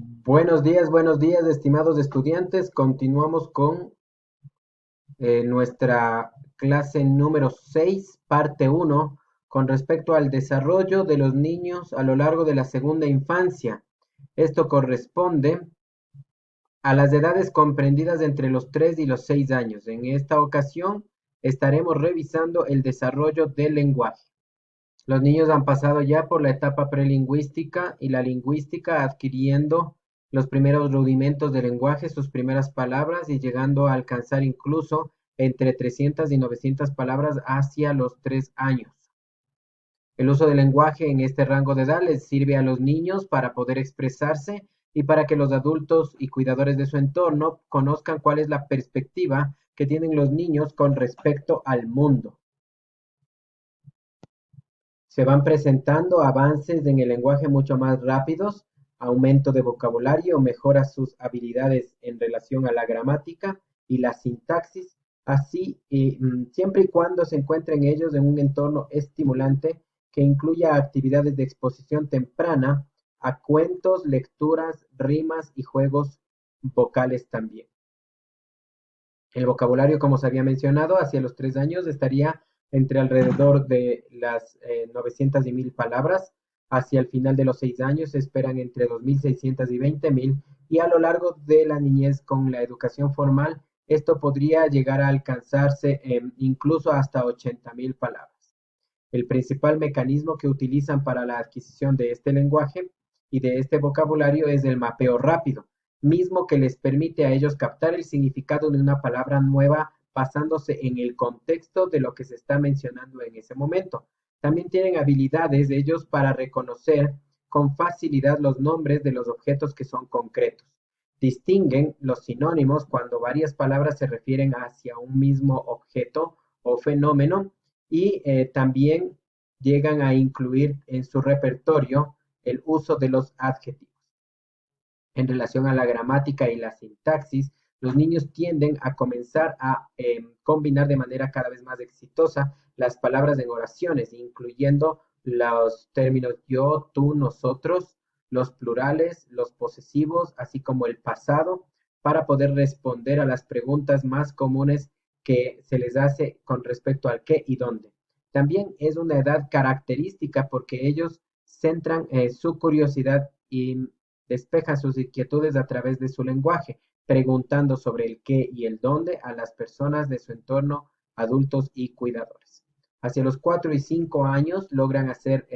Buenos días, estimados estudiantes. Continuamos con nuestra clase número 6, parte uno, con respecto al desarrollo de los niños a lo largo de la segunda infancia. Esto corresponde a las edades comprendidas entre los 3 y los 6 años. En esta ocasión estaremos revisando el desarrollo del lenguaje. Los niños han pasado ya por la etapa prelingüística y la lingüística, adquiriendo los primeros rudimentos del lenguaje, sus primeras palabras y llegando a alcanzar incluso entre 300 y 900 palabras hacia los 3 años. El uso del lenguaje en este rango de edad les sirve a los niños para poder expresarse y para que los adultos y cuidadores de su entorno conozcan cuál es la perspectiva que tienen los niños con respecto al mundo. Se van presentando avances en el lenguaje mucho más rápidos, aumento de vocabulario, mejora sus habilidades en relación a la gramática y la sintaxis, así siempre y cuando se encuentren ellos en un entorno estimulante que incluya actividades de exposición temprana a cuentos, lecturas, rimas y juegos vocales también. El vocabulario, como se había mencionado, hacia los 3 años estaría entre alrededor de las 900 y 1000 palabras. Hacia el final de los 6 años se esperan entre 2600 y 20000. Y a lo largo de la niñez con la educación formal, esto podría llegar a alcanzarse incluso hasta 80.000 palabras. El principal mecanismo que utilizan para la adquisición de este lenguaje y de este vocabulario es el mapeo rápido, mismo que les permite a ellos captar el significado de una palabra nueva basándose en el contexto de lo que se está mencionando en ese momento. También tienen habilidades ellos para reconocer con facilidad los nombres de los objetos que son concretos. Distinguen los sinónimos cuando varias palabras se refieren hacia un mismo objeto o fenómeno y también llegan a incluir en su repertorio el uso de los adjetivos. En relación a la gramática y la sintaxis, los niños tienden a comenzar a combinar de manera cada vez más exitosa las palabras en oraciones, incluyendo los términos yo, tú, nosotros, los plurales, los posesivos, así como el pasado, para poder responder a las preguntas más comunes que se les hace con respecto al qué y dónde. También es una edad característica porque ellos centran su curiosidad y despejan sus inquietudes a través de su lenguaje, preguntando sobre el qué y el dónde a las personas de su entorno, adultos y cuidadores. Hacia los 4 y 5 años logran hacer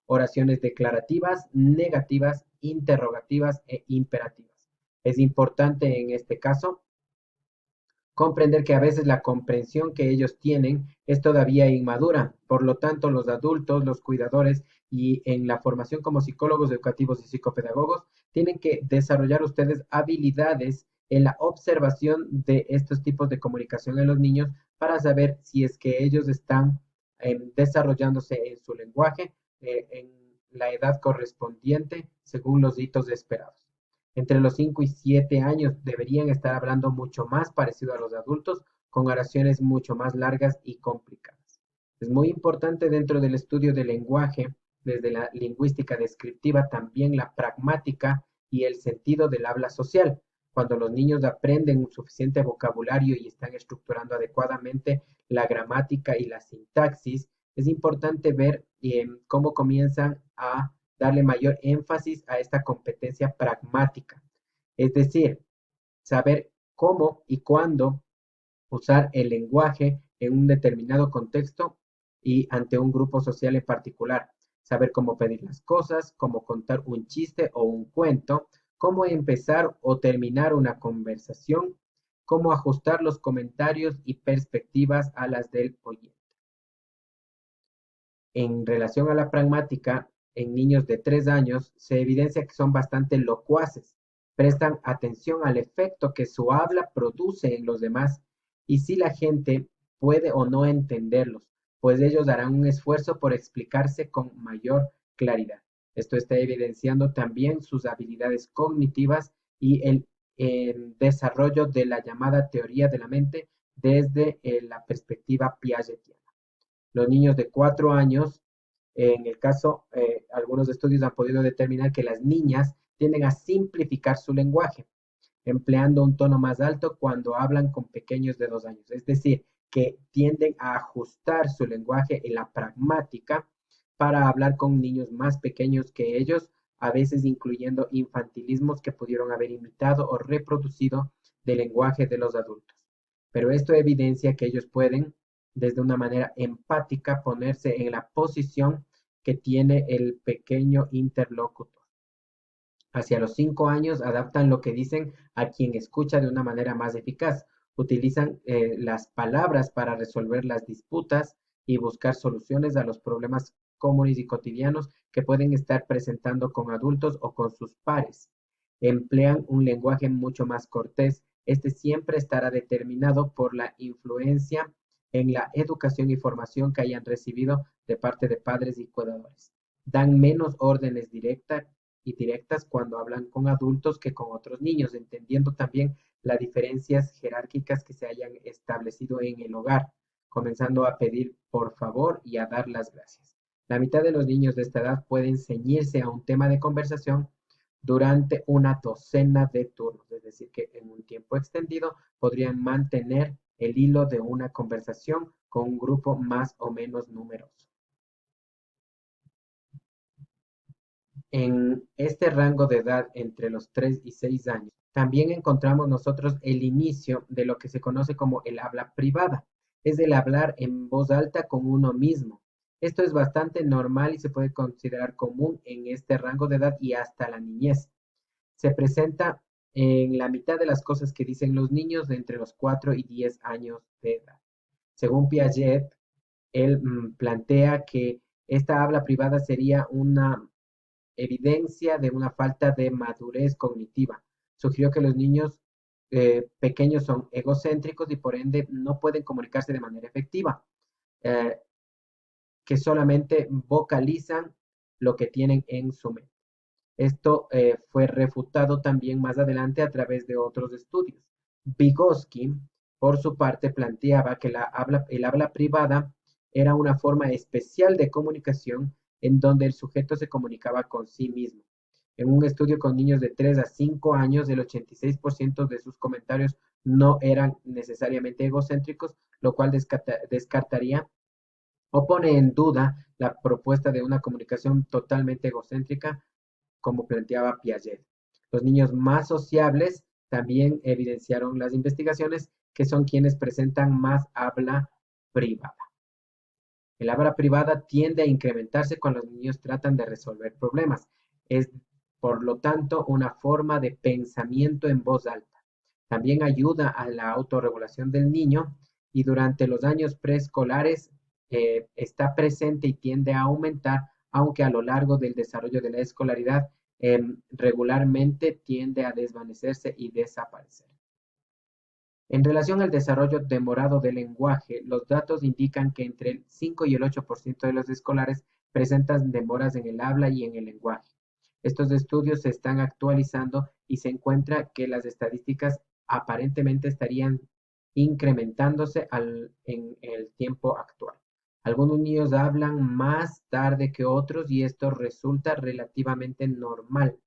oraciones declarativas, negativas, interrogativas e imperativas. Es importante en este caso comprender que a veces la comprensión que ellos tienen es todavía inmadura. Por lo tanto, los adultos, los cuidadores y en la formación como psicólogos educativos y psicopedagogos tienen que desarrollar ustedes habilidades en la observación de estos tipos de comunicación en los niños para saber si es que ellos están desarrollándose en su lenguaje en la edad correspondiente según los hitos esperados. Entre los 5 y 7 años deberían estar hablando mucho más parecido a los adultos, con oraciones mucho más largas y complicadas. Es muy importante dentro del estudio del lenguaje, desde la lingüística descriptiva, también la pragmática y el sentido del habla social. Cuando los niños aprenden un suficiente vocabulario y están estructurando adecuadamente la gramática y la sintaxis, es importante ver cómo comienzan a darle mayor énfasis a esta competencia pragmática, es decir, saber cómo y cuándo usar el lenguaje en un determinado contexto y ante un grupo social en particular, saber cómo pedir las cosas, cómo contar un chiste o un cuento, cómo empezar o terminar una conversación, cómo ajustar los comentarios y perspectivas a las del oyente. En relación a la pragmática, en niños de 3 años se evidencia que son bastante locuaces, prestan atención al efecto que su habla produce en los demás y si la gente puede o no entenderlos, pues ellos darán un esfuerzo por explicarse con mayor claridad. Esto está evidenciando también sus habilidades cognitivas y el desarrollo de la llamada teoría de la mente desde la perspectiva piagetiana. Los niños de 4 años, en el caso, algunos estudios han podido determinar que las niñas tienden a simplificar su lenguaje, empleando un tono más alto cuando hablan con pequeños de 2 años. Es decir, que tienden a ajustar su lenguaje en la pragmática para hablar con niños más pequeños que ellos, a veces incluyendo infantilismos que pudieron haber imitado o reproducido del lenguaje de los adultos. Pero esto evidencia que ellos pueden, desde una manera empática, ponerse en la posición que tiene el pequeño interlocutor. Hacia los 5 años adaptan lo que dicen a quien escucha de una manera más eficaz. Utilizan las palabras para resolver las disputas y buscar soluciones a los problemas comunes y cotidianos que pueden estar presentando con adultos o con sus pares. Emplean un lenguaje mucho más cortés. Este siempre estará determinado por la influencia en la educación y formación que hayan recibido de parte de padres y cuidadores. Dan menos órdenes directas cuando hablan con adultos que con otros niños, entendiendo también las diferencias jerárquicas que se hayan establecido en el hogar, comenzando a pedir por favor y a dar las gracias. La mitad de los niños de esta edad pueden ceñirse a un tema de conversación durante una docena de turnos, es decir, que en un tiempo extendido podrían mantener el hilo de una conversación con un grupo más o menos numeroso. En este rango de edad entre los 3 y 6 años, también encontramos nosotros el inicio de lo que se conoce como el habla privada, es el hablar en voz alta con uno mismo. Esto es bastante normal y se puede considerar común en este rango de edad y hasta la niñez. Se presenta en la mitad de las cosas que dicen los niños de entre los 4 y 10 años de edad. Según Piaget, él plantea que esta habla privada sería una evidencia de una falta de madurez cognitiva. Sugirió que los niños pequeños son egocéntricos y por ende no pueden comunicarse de manera efectiva, eh, que solamente vocalizan lo que tienen en su mente. Esto fue refutado también más adelante a través de otros estudios. Vygotsky, por su parte, planteaba que el habla privada era una forma especial de comunicación en donde el sujeto se comunicaba con sí mismo. En un estudio con niños de 3 a 5 años, el 86% de sus comentarios no eran necesariamente egocéntricos, lo cual descartaría o pone en duda la propuesta de una comunicación totalmente egocéntrica como planteaba Piaget. Los niños más sociables también evidenciaron las investigaciones que son quienes presentan más habla privada. El habla privada tiende a incrementarse cuando los niños tratan de resolver problemas. Es, por lo tanto, una forma de pensamiento en voz alta. También ayuda a la autorregulación del niño y durante los años preescolares está presente y tiende a aumentar, aunque a lo largo del desarrollo de la escolaridad regularmente tiende a desvanecerse y desaparecer. En relación al desarrollo demorado del lenguaje, los datos indican que entre el 5 y el 8% de los escolares presentan demoras en el habla y en el lenguaje. Estos estudios se están actualizando y se encuentra que las estadísticas aparentemente estarían incrementándose en el tiempo actual. Algunos niños hablan más tarde que otros y esto resulta relativamente normal.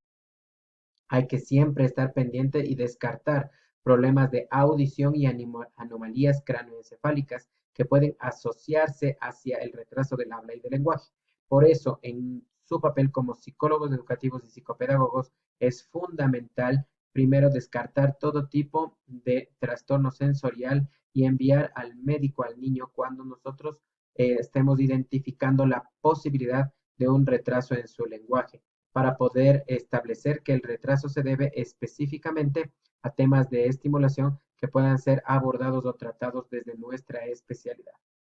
Hay que siempre estar pendiente y descartar problemas de audición y anomalías cráneoencefálicas que pueden asociarse hacia el retraso del habla y del lenguaje. Por eso, en su papel como psicólogos educativos y psicopedagogos, es fundamental primero descartar todo tipo de trastorno sensorial y enviar al médico al niño cuando nosotros estemos identificando la posibilidad de un retraso en su lenguaje para poder establecer que el retraso se debe específicamente a temas de estimulación que puedan ser abordados o tratados desde nuestra especialidad.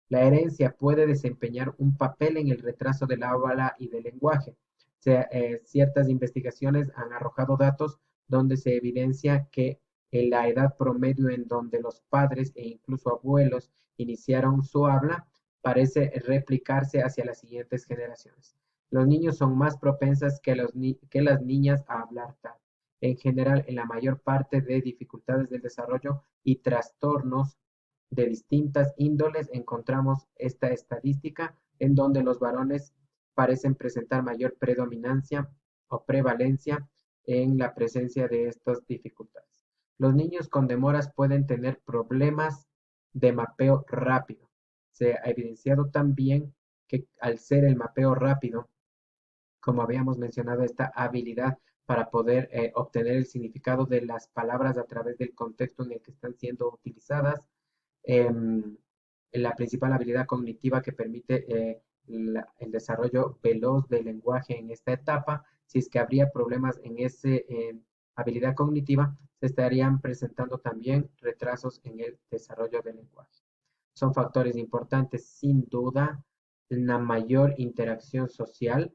La herencia puede desempeñar un papel en el retraso del habla y del lenguaje. Ciertas investigaciones han arrojado datos donde se evidencia que en la edad promedio en donde los padres e incluso abuelos iniciaron su habla parece replicarse hacia las siguientes generaciones. Los niños son más propensas que las niñas a hablar tarde. En general, en la mayor parte de dificultades del desarrollo y trastornos de distintas índoles encontramos esta estadística en donde los varones parecen presentar mayor predominancia o prevalencia en la presencia de estas dificultades. Los niños con demoras pueden tener problemas de mapeo rápido. Se ha evidenciado también que al ser el mapeo rápido, como habíamos mencionado, esta habilidad para poder obtener el significado de las palabras a través del contexto en el que están siendo utilizadas, em, la principal habilidad cognitiva que permite el desarrollo veloz del lenguaje en esta etapa. Si es que habría problemas en esa habilidad cognitiva, se estarían presentando también retrasos en el desarrollo del lenguaje. Son factores importantes, sin duda, una mayor interacción social.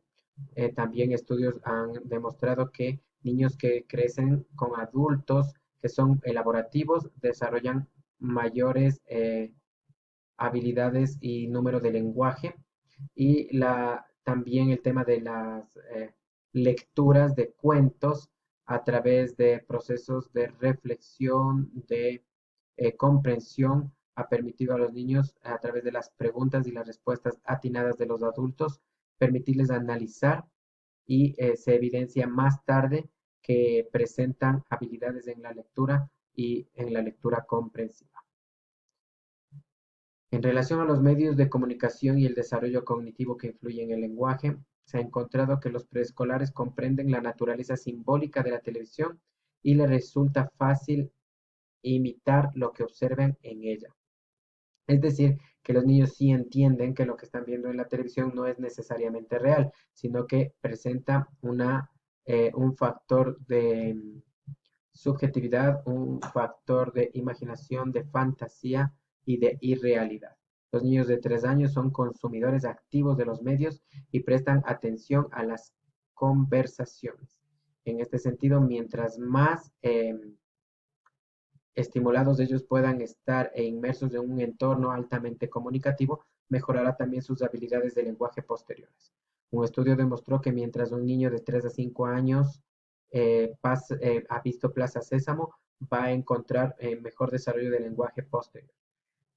También estudios han demostrado que niños que crecen con adultos que son elaborativos desarrollan mayores habilidades y número de lenguaje. Y también el tema de las lecturas de cuentos a través de procesos de reflexión, de comprensión, ha permitido a los niños, a través de las preguntas y las respuestas atinadas de los adultos, permitirles analizar y se evidencia más tarde que presentan habilidades en la lectura y en la lectura comprensiva. En relación a los medios de comunicación y el desarrollo cognitivo que influyen en el lenguaje, se ha encontrado que los preescolares comprenden la naturaleza simbólica de la televisión y les resulta fácil imitar lo que observen en ella. Es decir, que los niños sí entienden que lo que están viendo en la televisión no es necesariamente real, sino que presenta un factor de subjetividad, un factor de imaginación, de fantasía y de irrealidad. Los niños de 3 años son consumidores activos de los medios y prestan atención a las conversaciones. En este sentido, mientras más estimulados ellos puedan estar inmersos en un entorno altamente comunicativo, mejorará también sus habilidades de lenguaje posteriores. Un estudio demostró que mientras un niño de 3 a 5 años ha visto Plaza Sésamo, va a encontrar mejor desarrollo del lenguaje posterior.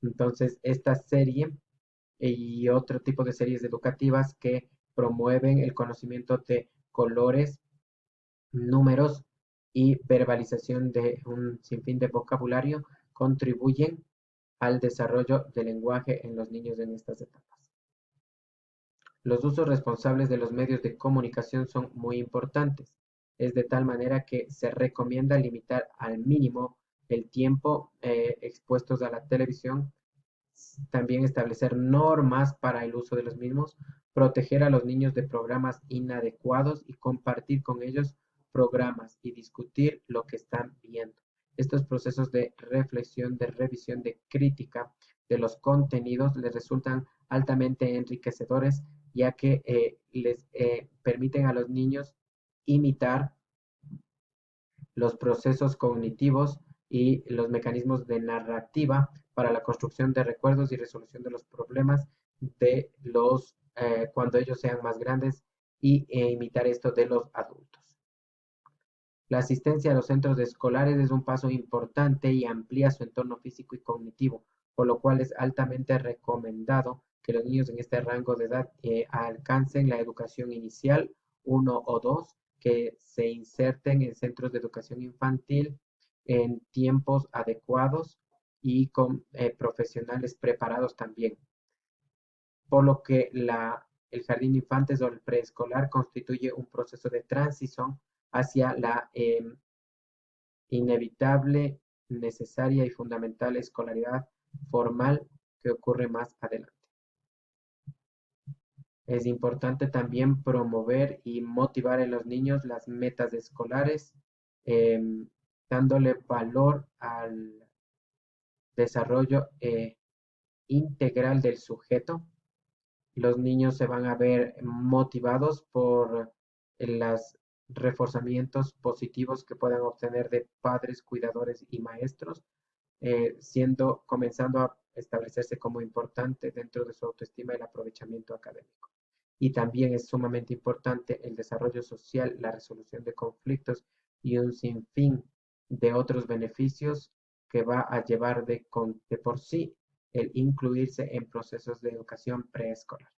Entonces, esta serie y otro tipo de series educativas que promueven el conocimiento de colores, números y verbalización de un sinfín de vocabulario contribuyen al desarrollo del lenguaje en los niños en estas etapas. Los usos responsables de los medios de comunicación son muy importantes. Es de tal manera que se recomienda limitar al mínimo el tiempo expuestos a la televisión, también establecer normas para el uso de los mismos, proteger a los niños de programas inadecuados y compartir con ellos programas y discutir lo que están viendo. Estos procesos de reflexión, de revisión, de crítica de los contenidos les resultan altamente enriquecedores, ya que les permiten a los niños imitar los procesos cognitivos y los mecanismos de narrativa para la construcción de recuerdos y resolución de los problemas de cuando ellos sean más grandes e imitar esto de los adultos. La asistencia a los centros escolares es un paso importante y amplía su entorno físico y cognitivo, por lo cual es altamente recomendado que los niños en este rango de edad alcancen la educación inicial 1 o 2, que se inserten en centros de educación infantil en tiempos adecuados y con profesionales preparados también. Por lo que el jardín de infantes o el preescolar constituye un proceso de transición hacia la inevitable, necesaria y fundamental escolaridad formal que ocurre más adelante. Es importante también promover y motivar en los niños las metas escolares, dándole valor al desarrollo integral del sujeto. Los niños se van a ver motivados por los reforzamientos positivos que puedan obtener de padres, cuidadores y maestros, comenzando a establecerse como importante dentro de su autoestima el aprovechamiento académico. Y también es sumamente importante el desarrollo social, la resolución de conflictos y un sinfín de otros beneficios que va a llevar de por sí el incluirse en procesos de educación preescolar.